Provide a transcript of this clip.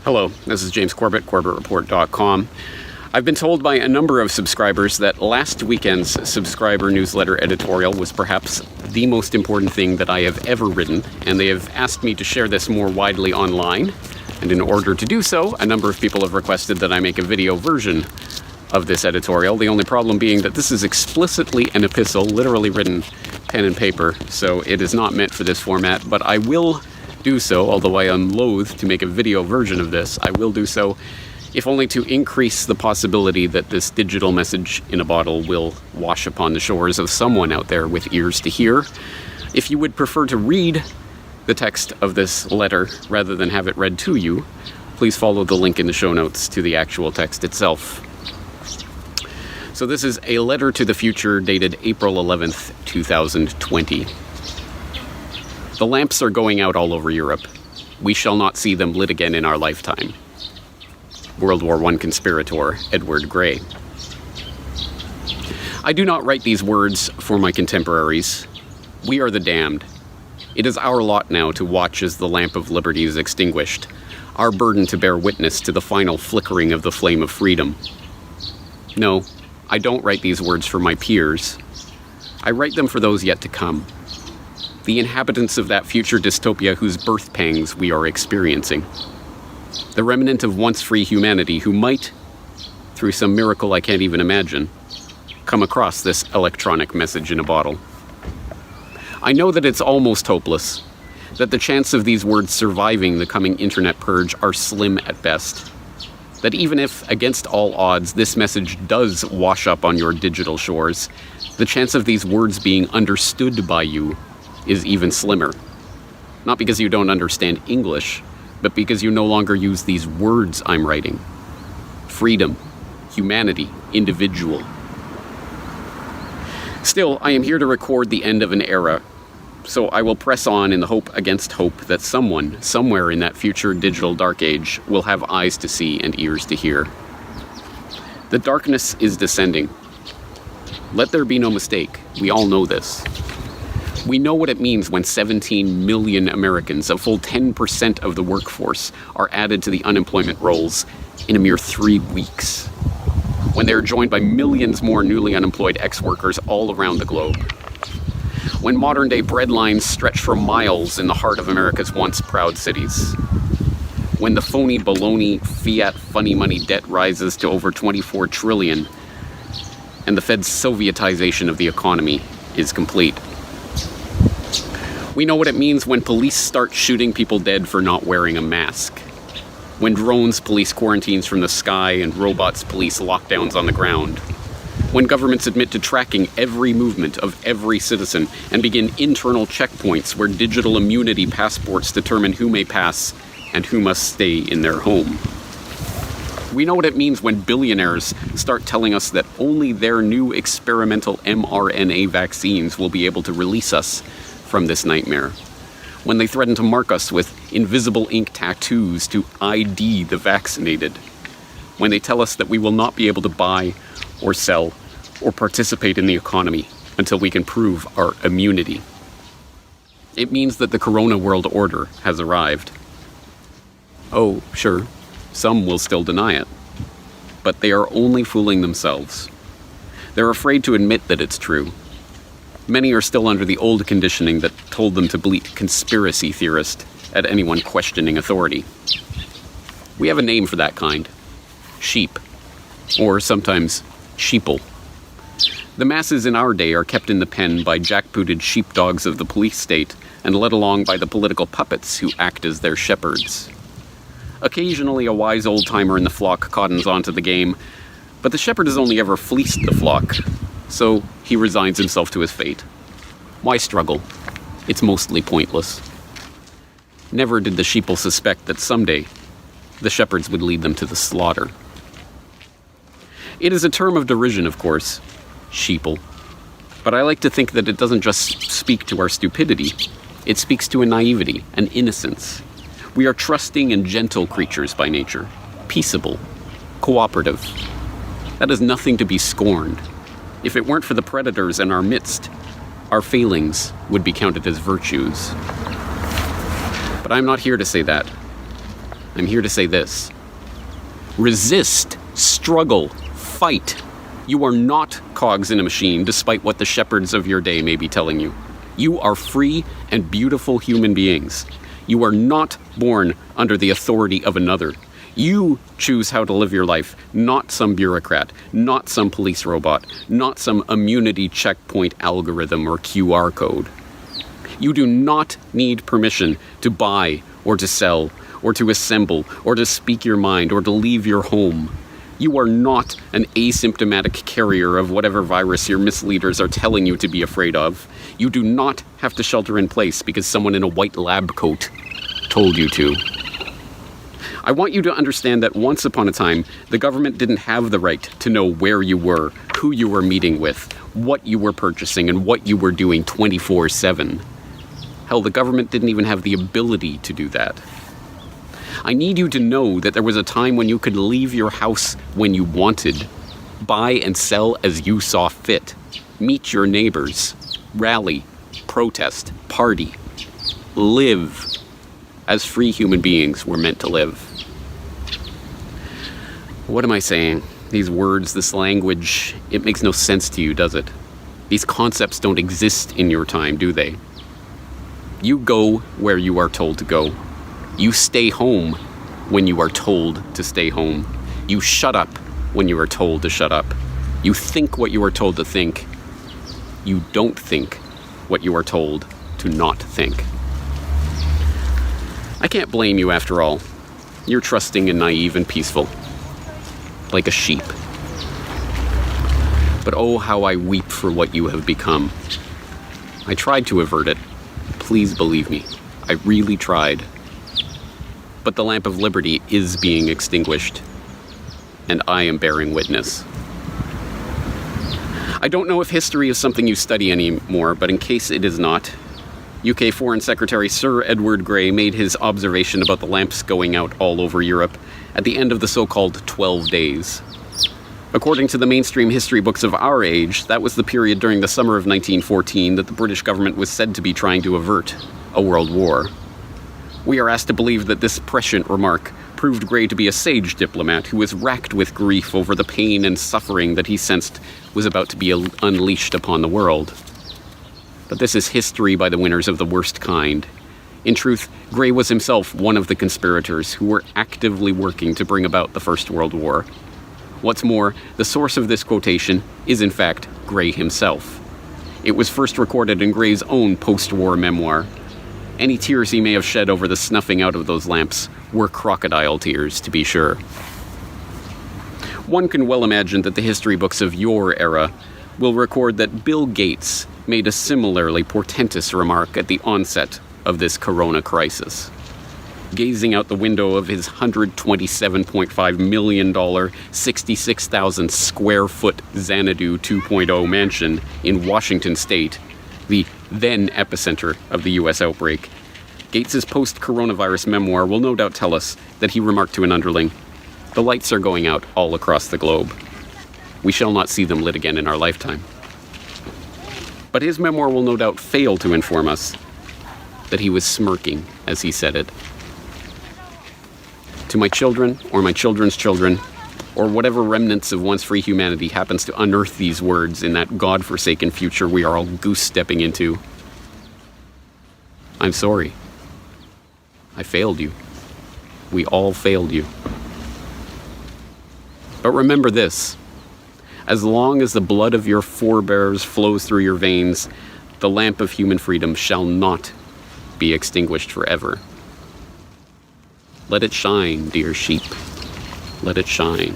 Hello, this is James Corbett, corbettreport.com. I've been told by a number of subscribers that last weekend's subscriber newsletter editorial was perhaps the most important thing that I have ever written, and they have asked me to share this more widely online. And in order to do so, a number of people have requested that I make a video version of this editorial. The only problem being that this is explicitly an epistle, literally written pen and paper, so it is not meant for this format, but I will do so, although I am loath to make a video version of this. I will do so, if only to increase the possibility that this digital message in a bottle will wash upon the shores of someone out there with ears to hear. If you would prefer to read the text of this letter rather than have it read to you, please follow the link in the show notes to the actual text itself. So this is a letter to the future dated April 11th, 2020. The lamps are going out all over Europe. We shall not see them lit again in our lifetime. World War I conspirator Edward Grey. I do not write these words for my contemporaries. We are the damned. It is our lot now to watch as the lamp of liberty is extinguished, our burden to bear witness to the final flickering of the flame of freedom. No, I don't write these words for my peers. I write them for those yet to come. The inhabitants of that future dystopia whose birth pangs we are experiencing. The remnant of once free humanity who might, through some miracle I can't even imagine, come across this electronic message in a bottle. I know that it's almost hopeless, that the chance of these words surviving the coming internet purge are slim at best. That even if, against all odds, this message does wash up on your digital shores, the chance of these words being understood by you is even slimmer. Not because you don't understand English, but because you no longer use these words I'm writing. Freedom, humanity, individual. Still, I am here to record the end of an era, so I will press on in the hope against hope that someone, somewhere in that future digital dark age, will have eyes to see and ears to hear. The darkness is descending. Let there be no mistake, we all know this. We know what it means when 17 million Americans, a full 10% of the workforce, are added to the unemployment rolls in a mere 3 weeks. When they are joined by millions more newly unemployed ex-workers all around the globe. When modern-day bread lines stretch for miles in the heart of America's once proud cities. When the phony baloney fiat funny money debt rises to over 24 trillion and the Fed's Sovietization of the economy is complete. We know what it means when police start shooting people dead for not wearing a mask. When drones police quarantines from the sky and robots police lockdowns on the ground. When governments admit to tracking every movement of every citizen and begin internal checkpoints where digital immunity passports determine who may pass and who must stay in their home. We know what it means when billionaires start telling us that only their new experimental mRNA vaccines will be able to release us from this nightmare. When they threaten to mark us with invisible ink tattoos to ID the vaccinated. When they tell us that we will not be able to buy or sell or participate in the economy until we can prove our immunity. It means that the Corona world order has arrived. Oh, sure, some will still deny it. But they are only fooling themselves. They're afraid to admit that it's true. Many are still under the old conditioning that told them to bleat conspiracy theorist at anyone questioning authority. We have a name for that kind. Sheep. Or sometimes sheeple. The masses in our day are kept in the pen by jackbooted sheepdogs of the police state and led along by the political puppets who act as their shepherds. Occasionally a wise old-timer in the flock cottons onto the game, but the shepherd has only ever fleeced the flock. So he resigns himself to his fate. Why struggle? It's mostly pointless. Never did the sheeple suspect that someday the shepherds would lead them to the slaughter. It is a term of derision, of course, sheeple. But I like to think that it doesn't just speak to our stupidity. It speaks to a naivety, an innocence. We are trusting and gentle creatures by nature, peaceable, cooperative. That is nothing to be scorned. If it weren't for the predators in our midst, our failings would be counted as virtues. But I'm not here to say that. I'm here to say this. Resist, struggle, fight. You are not cogs in a machine, despite what the shepherds of your day may be telling you. You are free and beautiful human beings. You are not born under the authority of another. You choose how to live your life, not some bureaucrat, not some police robot, not some immunity checkpoint algorithm or QR code. You do not need permission to buy or to sell or to assemble or to speak your mind or to leave your home. You are not an asymptomatic carrier of whatever virus your misleaders are telling you to be afraid of. You do not have to shelter in place because someone in a white lab coat told you to. I want you to understand that once upon a time, the government didn't have the right to know where you were, who you were meeting with, what you were purchasing, and what you were doing 24/7. Hell, the government didn't even have the ability to do that. I need you to know that there was a time when you could leave your house when you wanted, buy and sell as you saw fit, meet your neighbors, rally, protest, party, live as free human beings were meant to live. What am I saying? These words, this language, it makes no sense to you, does it? These concepts don't exist in your time, do they? You go where you are told to go. You stay home when you are told to stay home. You shut up when you are told to shut up. You think what you are told to think. You don't think what you are told to not think. I can't blame you after all. You're trusting and naive and peaceful. Like a sheep. But oh, how I weep for what you have become. I tried to avert it. Please believe me. I really tried. But the lamp of liberty is being extinguished, and I am bearing witness. I don't know if history is something you study anymore, but in case it is not, UK Foreign Secretary Sir Edward Grey made his observation about the lamps going out all over Europe at the end of the so-called 12 days. According to the mainstream history books of our age, that was the period during the summer of 1914 that the British government was said to be trying to avert a world war. We are asked to believe that this prescient remark proved Grey to be a sage diplomat who was racked with grief over the pain and suffering that he sensed was about to be unleashed upon the world. But this is history by the winners of the worst kind. In truth, Grey was himself one of the conspirators who were actively working to bring about the First World War. What's more, the source of this quotation is in fact Grey himself. It was first recorded in Grey's own post-war memoir. Any tears he may have shed over the snuffing out of those lamps were crocodile tears, to be sure. One can well imagine that the history books of your era will record that Bill Gates made a similarly portentous remark at the onset of this corona crisis. Gazing out the window of his $127.5 million, 66,000 square foot Xanadu 2.0 mansion in Washington state, the then epicenter of the US outbreak, Gates's post-coronavirus memoir will no doubt tell us that he remarked to an underling, "The lights are going out all across the globe. We shall not see them lit again in our lifetime." But his memoir will no doubt fail to inform us that he was smirking as he said it. To my children, or my children's children, or whatever remnants of once free humanity happens to unearth these words in that God-forsaken future we are all goose-stepping into, I'm sorry. I failed you. We all failed you. But remember this. As long as the blood of your forebears flows through your veins, the lamp of human freedom shall not be extinguished forever. Let it shine, dear sheep. Let it shine.